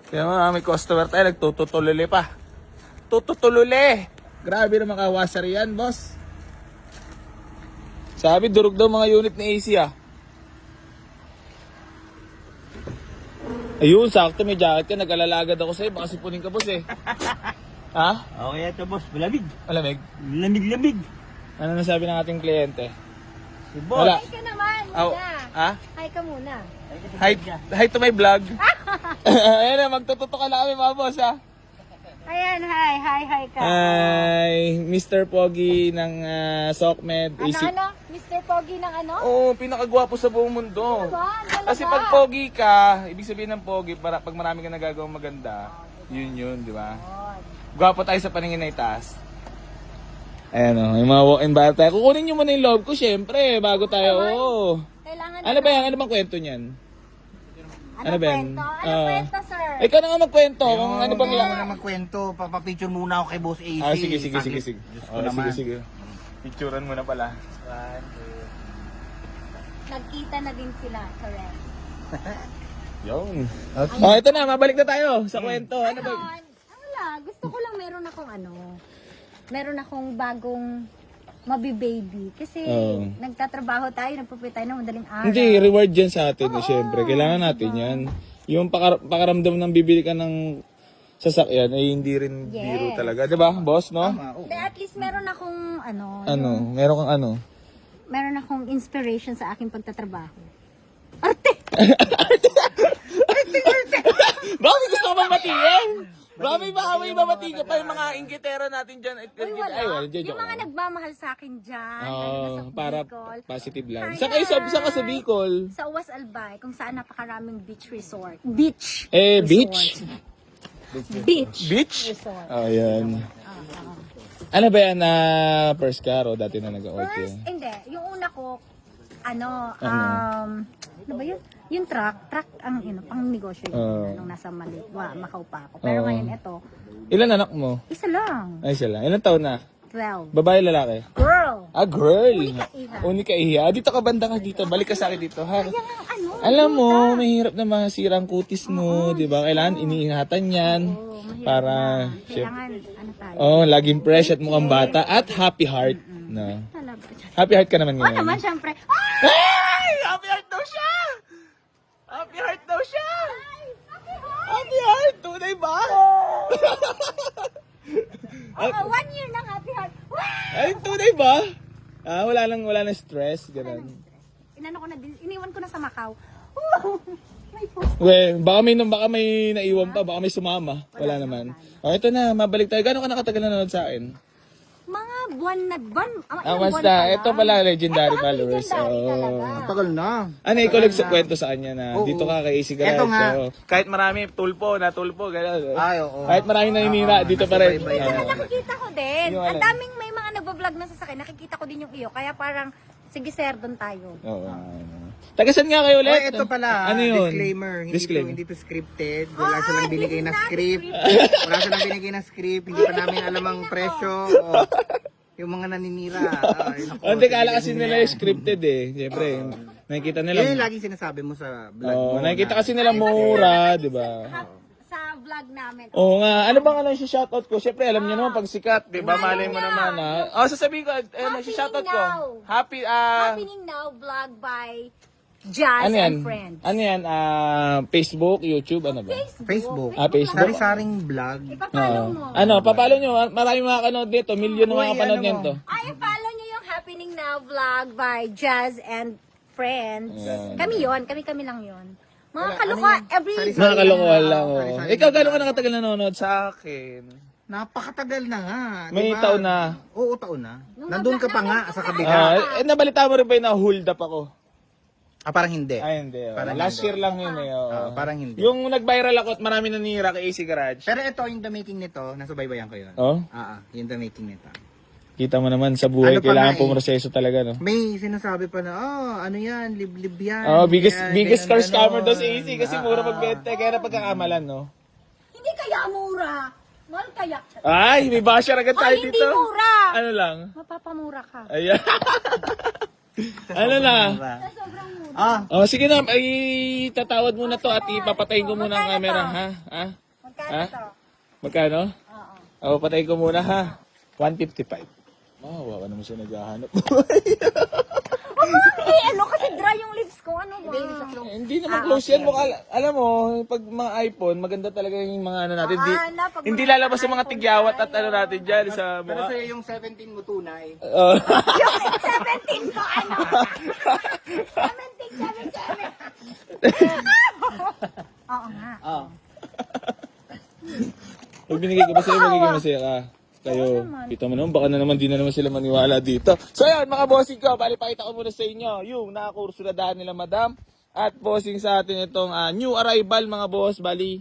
Kaya mga may customer tayo, nagtututululi pa. Tututululi! Grabe naman kawasar yan, boss. Sabi, durog daw mga unit ni AC ah. Ayun, sakto may jacket ka. Nag-alalagad ako sa'yo. Baka sipunin ka, boss eh. Ha? Okay, ito boss. Malamig. Malamig? Lamig-lamig. Ano nasabi ng ating kliyente? Si boss. Wala. Hi ka naman Aw, muna. ha? Hi ka muna. Hi to my vlog. Ayan na, magtututo ka na kami mga boss ha. Ayan, hi ka. Hi, Mr. Pogi ng SOCMED. Ano? Mr. Pogi ng ano? Oo, pinakagwapo sa buong mundo. Ano ba? Ang dalaga. Kasi pag pogi ka, ibig sabihin ng pogi, para pag marami ka nagagawang maganda, yun, di ba? Gwapo tayo sa paningin na itaas. Ayan o, yung mga walk-in bata. Kukunin nyo muna yung love ko, syempre, bago tayo. Oo. Kailangan Ano ba yan? Ano bang kwento niyan? Ano ba yan? kwento? Ano kwento, sir? Ikaw na nga magkwento. Kung ano bang Hindi ako na magkwento. Papapicture muna ako kay Boss AC. sige. Diyos ko naman. Sige. Picturean mo na pala. Nagkita na din sila, correct. Yun. Okay. Oh, ito na. Mabalik na tayo sa kwento. Ano ba? Wala, gusto ko lang meron akong bagong mabibaby. Kasi Oo. nagtatrabaho tayo, nagpupunta tayo ng madaling araw. Hindi, reward yan sa atin. Siyempre, kailangan natin yan. Yung pakaramdam ng bibili ka ng sasakyan, ay hindi rin Yes. biro talaga. Diba, boss, no? Hindi, at least meron akong Ano? Meron kang ano? meron akong inspiration sa aking pagtatrabaho. Bakit gusto ko bang matiin? Bakit may mamati ka pa yung mga inggitera natin dyan? Uy, wala. Yung mga nagmamahal sa akin dyan, nasa para Bicol. positive lang. Kaya- Saan ka sa Bicol? Sa Uwas Albay, kung saan napakaraming beach resort. Beach. Beach? Beach. Beach? Resort. Oh, yan. Ano ba yan na first car o dati na nag-work First, yun? hindi. Yung una ko, ano ba yun? Yung truck ang pang negosyo yun. Nung nasa Macau pa ako. Pero ngayon ito, Ilan anak mo? isa lang. Ay, sila. Ilan taon na? 12. Babae, lalaki? Girl! Ah, girl! Iha. Unika iha. Dito ka, banda ka dito. Balik ka sa akin dito, ha? Yan ang ano. Alam mo, mahirap na masira ang kutis mo, di ba? Kailangan iniingatan yan. Mahirap Para, na. Kailangan, tayo. laging fresh at mukhang bata at happy heart. No. Talaga. Happy heart ka naman Oo ngayon. naman, syempre. Ay! Happy heart daw siya! Happy heart daw siya! Happy heart! Tunay ba? Oo, 1 year ng happy heart. Ay, tunay ba? Wala nang stress, ganun. Inano ko na din, iniwan ko na sa Macau. May Baka may naiwan pa, baka may sumama. Wala naman. Ito na, mabalik tayo. Gano'n ka nakatagal na nanonood sa akin? mga buwan na buwan. Basta, ito pala, legendary followers. Tagal na. Ano, ikaw kwento sa kanya na dito ka kay AC Garage. Ito nga. Kahit marami, tulpo, gano'n. Ay, oo. Kahit marami naninira, dito pa rin. Nakikita ko din. Yung Ang ano. daming may mga nagbablog na sasakyan. Nakikita ko din yung iyo. Kaya parang, sige sir, doon tayo. Oo. Tagasan nga kayo ulit. Oy, ito pala. Ano yun? Disclaimer. Hindi to scripted. Wala Oh, silang this binigay is na not script. scripted. Wala silang binigay na script. Hindi pa namin alam ang presyo. Yung mga naninira. Ay, naku, Hindi, kala kasi sige, nila yung scripted eh. Siyempre, nakikita nila. Yun yung laging sinasabi mo sa vlog mo. Nakikita kasi nila mura, di ba? Sa vlog namin. Oo nga. Ano bang si shoutout ko? Siyempre, alam niyo naman pag sikat, di ba? Malay mo naman ha. Sasabihin ko, si shoutout ko. Happening Happening now vlog by Jazz Ano yan? and Friends. Ano yan? Facebook, YouTube, ano ba? Facebook. Facebook. Sari-saring vlog. Ipapalo mo. Papalo nyo. Maraming makakanood dito. Milyon na makakanood ano nito. Ay, follow nyo yung Happening Now vlog by Jazz and Friends. Kami yon, kami lang yon. Mga kaloka, every day. Nakakalokohan lang. Ikaw, gano'n ka nakatagal nanonood sa akin? Napakatagal na nga. May diba? taon na. Oo, taon na. Nandun ka pa nga sa kabila. Nabalita mo rin ba yung na-hold up ako? Parang hindi. Ay, hindi. Parang Last hindi. year lang yun eh. Parang hindi. Yung nag-viral ako at marami nanira kay AC Garage. Pero ito, yung the making nito, nasa baybayan ko yun. Oh? Yung the making nito. Kita mo naman sa buhay, Ano pa kailangan nga eh. pumroseso talaga, no? May sinasabi pa na, ano yan, liblib yan. Biggest car ganun, scammer daw si ano. AC kasi mura magbenta. Kaya napagkakamalan, no? Hindi kaya mura. Mahal kaya. Ay, may basher agad tayo Ay, hindi dito. mura. Ano lang? Mapapamura ka. Ayan. Ano na? Ah, Oh, sige na, ay tatawad muna to at ipapatayin ko muna ang camera, ha? Ha? Magkano Ha? to? Magkano? Oo. Oh, patayin ko muna, ha? 155. Oh, wala naman siya naghahanap. Eh, ano kasi dry yung lips ko. Ano ba? Hindi naman close yan. Mukha, alam mo, pag mga iPhone, maganda talaga yung mga ano natin. Pag Hindi mga lalabas yung mga iPhone tigyawat na, at ano natin dyan sa pero mukha. sa'yo yung 17 mo tunay. Oh. Yung 17 ko, ano? 17. Oo nga. Ah. Pag binigay ko ba sa'yo, magiging masaya ka. Kayo, kita mo naman, baka na naman di na naman sila maniwala dito. So yun, mga bossing ko, bali pakita ko muna sa inyo yung nakakursuladahan nila madam. At bossing sa atin itong new arrival mga boss, bali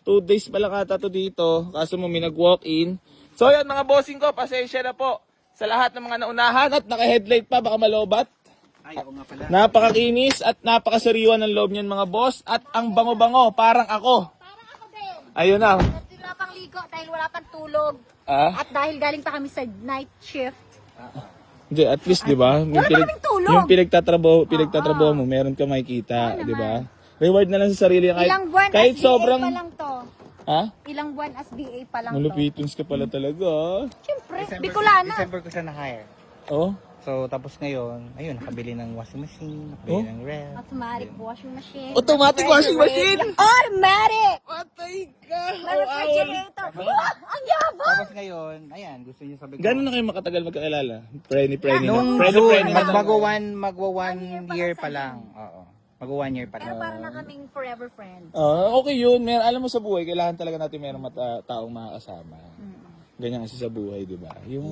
2 days pa lang ata to dito, kaso mo may nag-walk-in. So yun mga bossing ko, pasensya na po sa lahat ng mga naunahan at naka-headlight pa, baka malobat. Ay, ako nga pala. Napakakinis at napakasariwa ng loob niyan mga boss. At ang bango-bango, parang ako. Parang ako din. Ayun na. Wala pang ligo dahil wala pang tulog. Ah? At dahil galing pa kami sa night shift. Hindi, at least, di ba? Wala pa kaming tulog. Yung pinagtatrabaho mo, meron ka makikita, di ba? Reward na lang sa sarili. Ilang buwan kahit as sobrang... BA pa lang to. Ha? Ilang buwan as BA pa lang to. Malupitons ka pala talaga, ah. Siyempre, Bicolana. December ko siya na-hire. Oh? So, tapos ngayon, ayun, nakabili ng washing machine, nakabili ng ref. Automatic washing machine. Automatic washing machine? Automatic! Patay ka! May refrigerator. Wah, ang yabang! Tapos ngayon, ayan, gusto niya sabi ko. Gano'n na kayo makatagal magkakilala? Preni Nung na. June, na. magwa 1 year pa lang. Oo. Magwa 1 year pa Pero lang. para na kaming forever friends. Okay yun. Alam mo sa buhay, kailangan talaga natin merong taong makakasama. Ganyan kasi sa buhay, di ba? Yung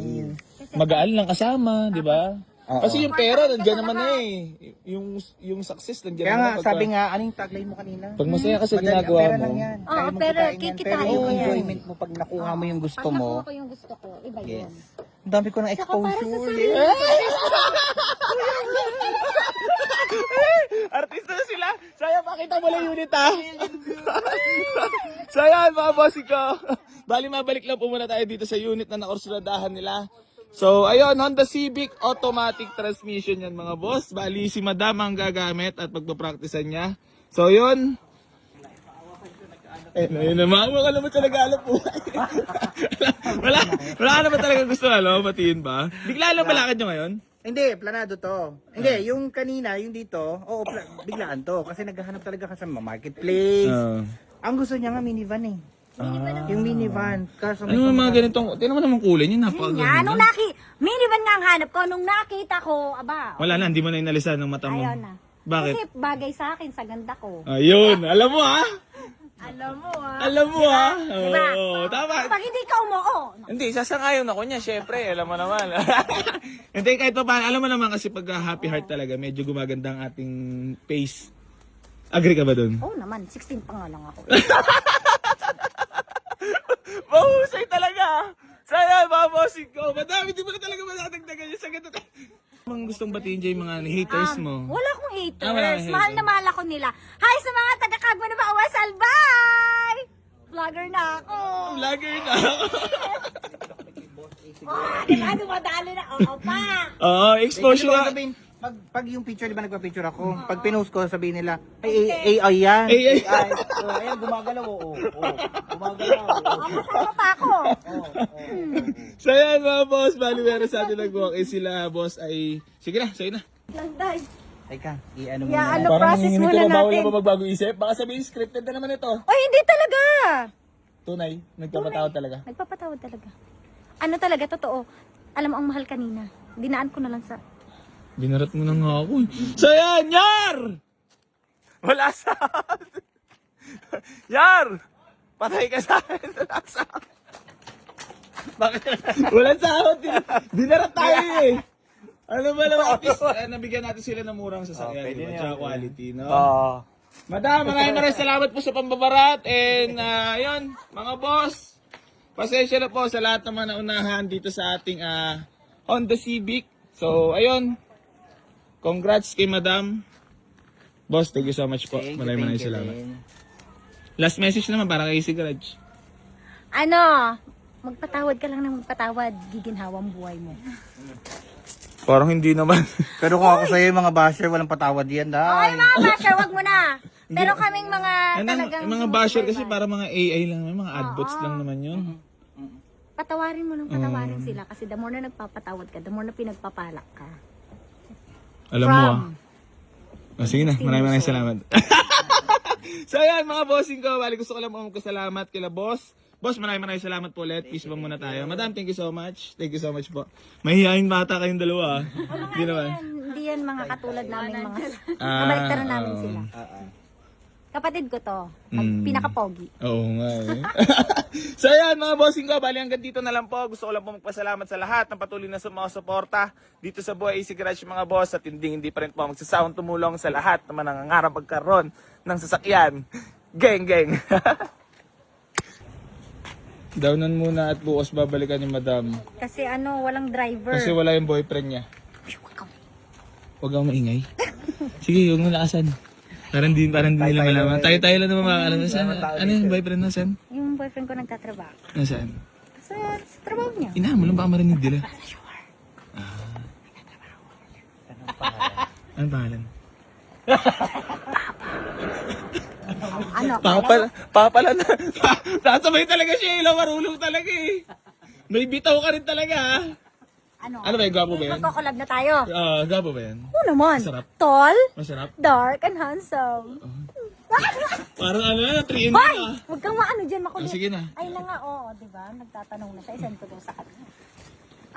magaan lang kasama, di ba? Oo. Kasi yung pera, nandiyan naman na eh. Yung success, nandiyan Kaya naman. nga, sabi nga, anong tagline mo kanina? Pag masaya ka sa Madali, ginagawa pera mo, lang yan. Oo, Kaya mong pero kitain yan. kikitain Pero mo yung yan. enjoyment mo pag nakuha mo yung gusto Pag mo, nakuha ko yung gusto ko, iba yun. yes. Ang dami ko ng Saka para sa exposure. sarili. artista na sila. Sayang, pakita mo lang unit ha. So yan, mga bossing ko. Bali, mabalik lang po muna tayo dito sa unit na nakursuladahan nila. So, ayun, Honda Civic automatic transmission yan mga boss. Bali, si madam ang gagamit at pagpapracticean niya. So, yun. Ayun naman, wala naman talaga alam po. wala ka naman talaga gusto, batiin ba? Bigla lang balakad nyo ngayon? Hindi, planado to. Hindi, yung kanina, yung dito, oo, biglaan to. Kasi naghahanap talaga ka sa marketplace. Ang gusto niya nga minivan eh. Yung minivan. Kaso may Ano mga ganitong, tinan mo naman kulay niya, Yan, nung minivan nga ang hanap ko, nung nakita ko, aba, Wala na, hindi mo na inalisan ng mata mo. ayaw na. Bakit? Kasi bagay sa akin, sa ganda ko. Ayun, alam mo ha? Alam mo ah. Alam mo ha? Diba? Oo, tama. Pag hindi ka umuo, Hindi, sasangayon ako niya, syempre, alam mo naman. Hindi, kahit pa paano, alam mo naman kasi pag happy heart talaga, medyo gumaganda ang ating pace. Agree ka ba dun? oo naman, 16 pa nga lang ako. Mahusay talaga! Sana, mga bossing ko. Madami, di mo na talaga madadagdagan yung sagot. Mga gustong batiin dyan yung mga haters mo. Wala akong haters. Wala kang Mahal na mahal ako nila. Hi sa mga taga-Kagwa na Baawasal. Bye! Vlogger na ako. Vlogger na ako. Diba, dumadali na. Oo pa. Oo, exposure ka. sabihin, pag yung picture, di ba nagpa-picture ako? Pag pinost ko, sabihin nila, ay, AI yan. AI. So, ayan, gumagalaw, oo. Gumagalaw, Kasama pa ako. So yan mga boss, bali meron sa atin nag-walk sila boss ay, sige na, sa'yo na. Landay. Teka, i-ano mo Yeah, na. ano process nanginginig muna ka ba, bawal natin? na ba magbago isip? Baka sabihin scripted na naman ito. Oy, hindi talaga. Tunay, nagpapatawad talaga. Nagpapatawad talaga. Ano talaga, totoo. Alam mo, ang mahal kanina. Dinaan ko na lang sa... Binarat mo na nga ako eh. So yan, Yar! Wala sa... Yar! Patay ka sa akin. Wala sa... Bakit? Walang sahod. Binarat tayo eh. Ano ba naman, at least nabigyan natin sila ng murang sasakyan. pwede Diba? na Tsaka yan. quality, no? Oo. Madam, maraming salamat po sa pambabarat. And yun, mga boss, pasensya na po sa lahat ng mga naunahan dito sa ating Honda Civic. So, ayun. Congrats kay Madam. Boss, thank you so much po. Maraming salamat. Last message naman para kay si Garage. Ano, magpatawad ka lang ng magpatawad, giginhawang buhay mo. Parang hindi naman. Pero kung ako sa'yo, yung mga basher, walang patawad yan, Ay, dahil. mga basher, wag mo na. Pero kaming mga talagang... Yung mga basher kasi para mga AI lang, mga adbots lang naman yun. Patawarin mo ng patawarin sila kasi the more na nagpapatawad ka, the more na pinagpapalak ka. Alam mo sige na, maraming salamat. So ayan mga bossing ko, bali gusto ko lang magpasalamat kila boss. Boss, maraming salamat po ulit. Peace bomb muna tayo. Madam, thank you so much. Thank you so much po. Mahihayin bata kayong dalawa. Hindi naman. Hindi yan mga katulad namin mga... Kabaliktaran namin sila. Kapatid ko to. Pinaka-pogi. Oo nga eh. So ayan mga bossing ko, bali hanggang dito na lang po. Gusto ko lang po magpasalamat sa lahat ng patuloy na sumusuporta dito sa Buhay Easy Garage mga boss at hindi pa rin po magsasawang tumulong sa lahat na manangangarap magkaroon ng sasakyan. Geng geng. Downan muna at bukas babalikan ni madam. Kasi walang driver. Kasi wala yung boyfriend niya. Huwag kang maingay. Sige, huwag mo lakasan. Parang di nila malaman. Tayo lang naman makakalam. Ano yung boyfriend na saan? Yung boyfriend ko nagtatrabaho. Nasaan? Sa trabaho niya. Inahan mo lang baka marinig nila. Ano pangalan? Papa na. Sasabay talaga siya. Ilaw marulong talaga eh. May bitaw ka rin talaga ha. Ano ba yung gwapo ba yan? Magkakolab na tayo. Gwapo ba yan? Oo naman. Masarap. Tall, Masarap. dark, and handsome. Parang 3 in 1 Hoy! Huwag kang maano dyan, makulit. Sige na. Ay na nga, diba? Nagtatanong na siya. Isend ko daw sa kanya.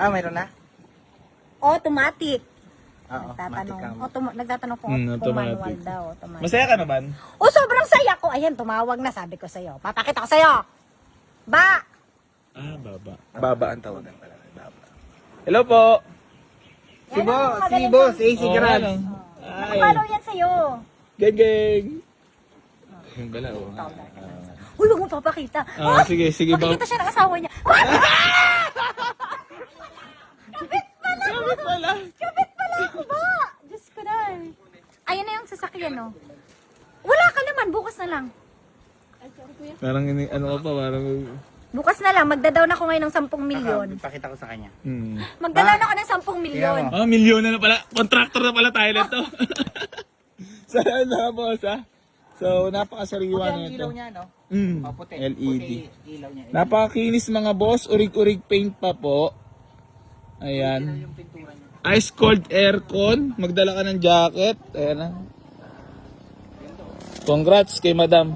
Mayroon na? Automatic. Oo, Nagtatanong. automatic Nagtatanong kung automatic. manual daw. Automatic. Masaya ka naman? Sobrang saya ko. Ayan, tumawag na. Sabi ko sa'yo. Papakita ko sa'yo. Ba! Baba. Baba ang tawagan pala. Baba. Hello po. Si boss, AC Garage. Follow yan sa'yo. Geng geng. Yung bala Uy, huwag mo papakita. Sige ba. Pakita siya ng asawa niya. Kapit pala. Kapit pala ako ba? Diyos ko na. Ayan na yung sasakyan, no? Wala ka naman, bukas na lang. Parang parang... Bukas na lang, magdadaw na ako ngayon ng 10 milyon. Pakita ko sa kanya. Magdadaw na ako ng 10 milyon. Milyon na pala. Contractor na pala tayo nito. Saan na boss ha? So, napakasariwa Ang nito. ilaw niya, no? Puti. LED. Puti ilaw niya. Napakakinis mga boss. Urig-urig paint pa po. Ayan. Yung pintura niya. Ice cold aircon. Magdala ka ng jacket. Ayan na. Congrats kay madam.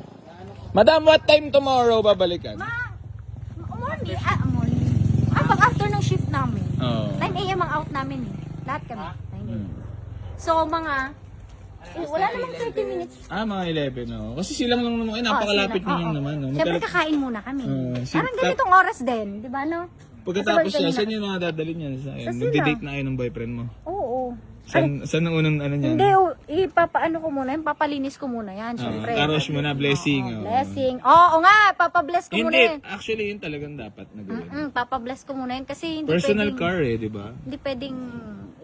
Madam, what time tomorrow babalikan? Morning. Morning. Pag after ng shift namin. 9 a.m. ang out namin eh. Lahat kami. 9 a.m. So, mga... wala namang 30 minutes. Mga 11, no? Kasi silang lang naman, napakalapit nyo lang naman, no? Siyempre kakain muna kami. si- Parang ganitong oras din, di ba no? Pagkatapos Kasabay siya, kanina. saan yung mga dadalhin niya? Sa Nagde-date na kayo ng boyfriend mo? Oo. Saan ang unang niyan? Hindi, ipapaano ko muna, papalinis ko muna yan, syempre. Karosh mo na, blessing. Blessing. Oo nga, papabless ko muna yan. Hindi, actually yun talagang dapat na gawin. Papabless ko muna yan kasi hindi Personal pwedeng, car di ba? hindi pwedeng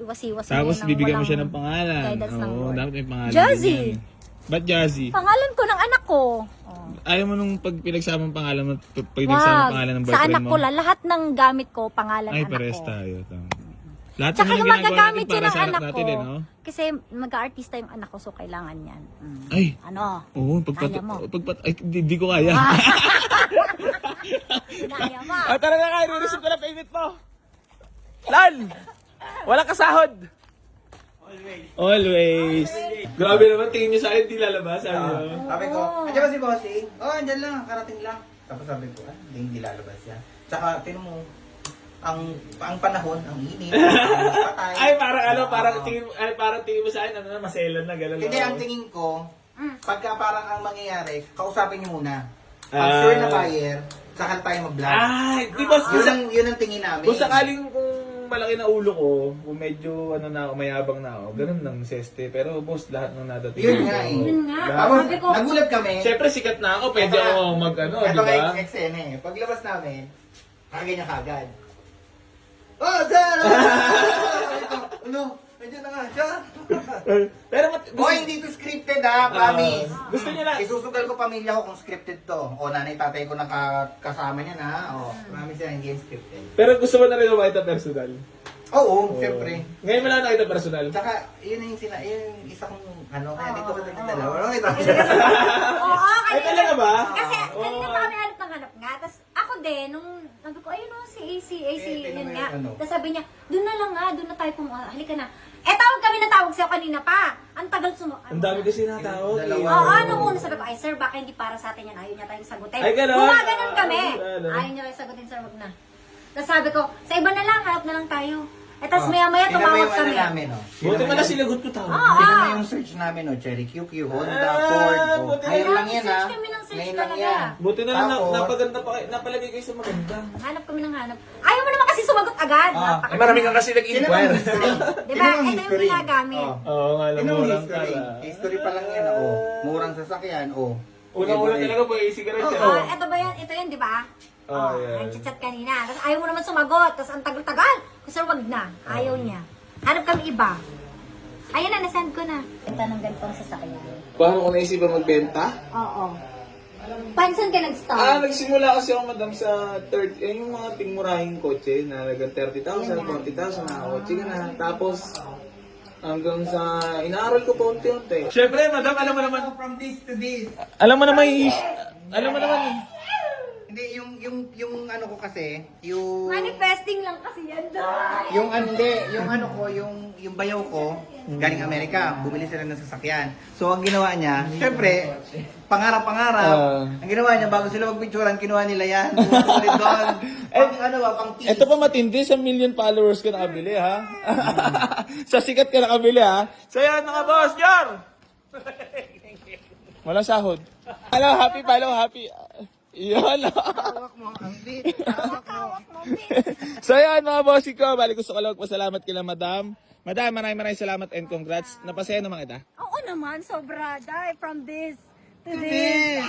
iwas-iwas mo Tapos yan ng bibigyan mo walang siya ng pangalan. guidance ng Oo, Lord. dapat may pangalan. Jazzy. din yan. Ba't Jazzy? Pangalan ko ng anak ko. Ayaw mo nung pag pinagsamang pangalan mo, pinagsama pangalan ng Sa boyfriend anak mo? ko lahat ng gamit ko, pangalan Ay, anak pares ko. tayo. Tama. Lahat Tsaka naman yung ang ginagawa magagamit natin yun para ng sa anak natin, ko. eh, no? Kasi mag-artista yung anak ko, so kailangan yan. Ay, Ano? oo, Kaya mo. ay, di ko kaya. Kinaya mo. Talaga kaya, re-receive ko na payment mo. Lan! Walang kasahod. Always. Grabe naman, tingin niyo sa akin, di lalabas. Sabi ko, andyan ba si Bossing? Andyan lang, karating lang. Tapos sabi ko, hindi lalabas yan. Tsaka, tinan mo, ang panahon, ang init, ang patay. Ay, parang tingin mo sa akin, maselan na, gano'n. Hindi, ang tingin ko, pagka parang ang mangyayari, kausapin niyo muna. Pag sure na buyer, saka tayo mag-vlog. Ay, di ba, Yun ang tingin namin. kung sakaling malaki na ulo ko, kung medyo mayabang na ako, ganun lang seste. Pero boss, lahat ng nadating. Yun nga eh. Yun nga. Tapos, Sabi ko, nagulat kami. Siyempre sikat na ako, pwede Ito ako mag-ano, di Ito ba? kay XN eh. Paglabas namin, nakaganyan kagad. Sir! Ano? Nandiyan na nga siya. Pero Boy, hindi to scripted scripted ha, promise. Gusto niya na. Isusugal ko pamilya ko kung scripted to. O, nanay, tatay ko nakasama niya na. O, promise yan, hindi yan scripted. Pero gusto mo na rin makita personal. Oo, syempre. Ngayon mo lang nakita personal. Tsaka, yun yung isa kong, kaya dito ko nagdala. Wala kita. Oo, Ay, talaga ba? Kasi kanina pa kami hanap ng hanap nga. Tapos ako din, nung sabi ko, ayun o, si AC, tingnan yun mo nga. yung ano. Tapos sabi niya, doon na lang nga, doon na tayo pumunta. Halika na. Tawag kami na tawag sa'yo kanina pa. Ang tagal Ang dami kasi natawag. Dalawa. Oo, nung una sabi ko, ay sir, baka hindi para sa atin yan. Ayaw niya tayong sagutin. Ay, ganun? Gumaganon kami. Ano? Ayaw niya tayong sagutin, sir, wag na. Tapos sabi ko, sa iba na lang, hanap na lang tayo. Tapos maya-maya tumawag kami. Namin, Buti pala sinagot ko tawag. Tingnan mo yung search namin, Cherry QQ, Honda, Ford. buti Ngayon lang yan, ha? Search kami ng search Ngayon lang talaga. yan. Buti na lang Tapos, napaganda pa kayo, napalagay kayo sa maganda. Hanap kami ng hanap. Ayaw mo naman kasi sumagot agad. Ay, marami kang kasi Tingnan mo nag-inquire. yung history. Diba? Tingnan mo yung Ito yung history. ginagamit. Oh. Oo nga, alam Tingnan mo mo yung lang history. ka. History pa lang yan, Murang sasakyan, Unang-una talaga po, e-cigarette yan. Ito ba yan? Ito yan, di ba? Oh, yan. Nag-chat kanina. Tapos ayaw mo naman sumagot. Tapos ang tagal-tagal. Kasi wag na. Ayaw niya. Hanap kami iba. Ayan na, nasend ko na. Benta ng ganitong sasakyan. Paano ko naisipan magbenta? Oo. Pansan ka nag-start? Nagsimula kasi ako madam sa 30, yung mga tingmurahing kotse na halagang 30,000, 40,000 na kotse ka na. Tapos, hanggang sa inaaral ko pa unti-unti. Siyempre, madam, alam mo naman. From this to this. Alam mo naman, Hindi, yung ano ko kasi, yung... Manifesting lang kasi yan doon. Yung bayaw ko, galing Amerika, bumili sila ng sasakyan. So, ang ginawa niya, syempre, pangarap-pangarap. Ang ginawa niya, bago sila magpicturean, kinuha nila yan. Ulit doon. Pang tease. Ito pa matindi, sa million followers ka nakabili, ha? Sa sikat ka nakabili, ha? So yan, mga boss, Jar! Walang sahod. Happy. Yan. Hawak mo ang beat. Hawak mo. So yan, mga bossing ko, bali gusto ko lang magpasalamat kila madam. Madam, maraming salamat and congrats. Napasaya naman kita. Oo naman, sobra. Dahil from this to this.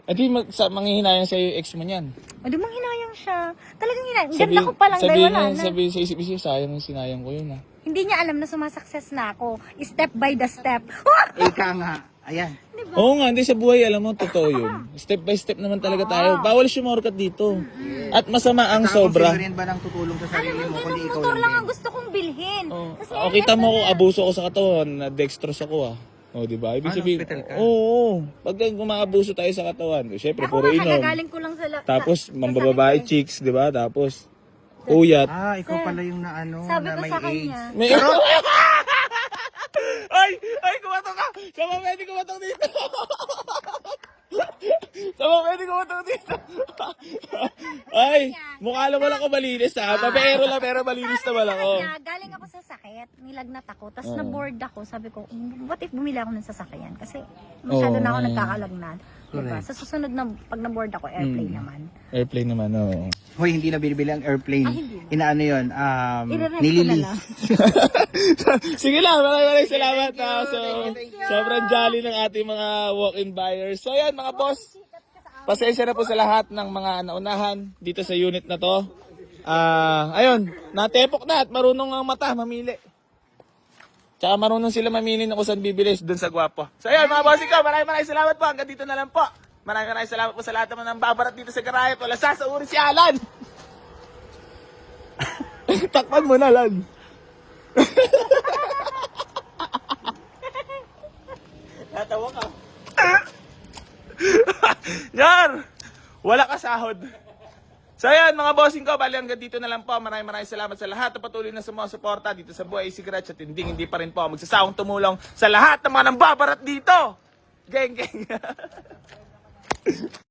Eh di, manghihinayang sa'yo yung ex mo niyan. O di manghinayang siya. Talagang hinayang. Ganda ko pa lang dahil wala na. Sabihin sa isip-isip, sayang yung sinayang ko yun, ha? Hindi niya alam na sumasakses na ako. Step by the step. Ika nga. Ayan. Oo nga, hindi sa buhay, alam mo, totoo yun. Step by step naman talaga tayo. Bawal sumorkat dito. At masama ang sobra. Sino rin ba nang tutulong sa sarili mo, kundi ikaw Motor lang lang din? ang gusto kong bilhin. Tas O, kita mo ko, abuso ko sa katawan, na dextrose ako, ah. O, di ba? Ibig sabihin, hospital ka? oo. Pag kumaabuso tayo sa katawan, syempre, Ako puro nga, inom. kagagaling ko lang sa Tapos, mambababae chicks, di ba? Tapos, uyat. Ikaw pala yung Sabi na ko may sa AIDS. kanya. May... ay, kumatok ka! Sama, pwede kumatok dito! Sama, pwede kumatok dito! Ay, mukha lang wala ko malinis, ha? Babaero lang, pero malinis naman ako. Kanya, galing ako sa sakit, nilagnat ako, tapos na-board ako. Sabi ko, what if bumili ako ng sasakyan? Kasi masyado na ako nagkakalagnat. Diba? Sa susunod na, pag na-board ako, airplane naman. Airplane naman, oo. Hoy, hindi na binibili ang airplane. hindi. Inaano yun? I-rent ko na Nililis. lang. Sige lang, maraming salamat. So, sobrang jolly ng ating mga walk-in buyers. So, yan mga boss. Pasensya na po sa lahat ng mga naunahan dito sa unit na to. Ayun, natepok na at marunong ang mata mamili. Tsaka marunong sila mamili na kung saan bibili doon sa Gwapo. So, ayun mga bossing ko, maraming salamat po. Hanggang dito na lang po. Maraming salamat po sa lahat naman ng babarat dito sa Garayat. Wala sasauri si Alan. Takpan mo na, Alan. Natawa ka. Yar! Wala ka sahod. So ayan mga bossing ko, bali hanggang dito na lang po. Maraming salamat sa lahat na patuloy na sumusuporta dito sa Buhay Cigarette at hindi pa rin po magsasawang tumulong sa lahat ng mga nambabarat dito. Geng!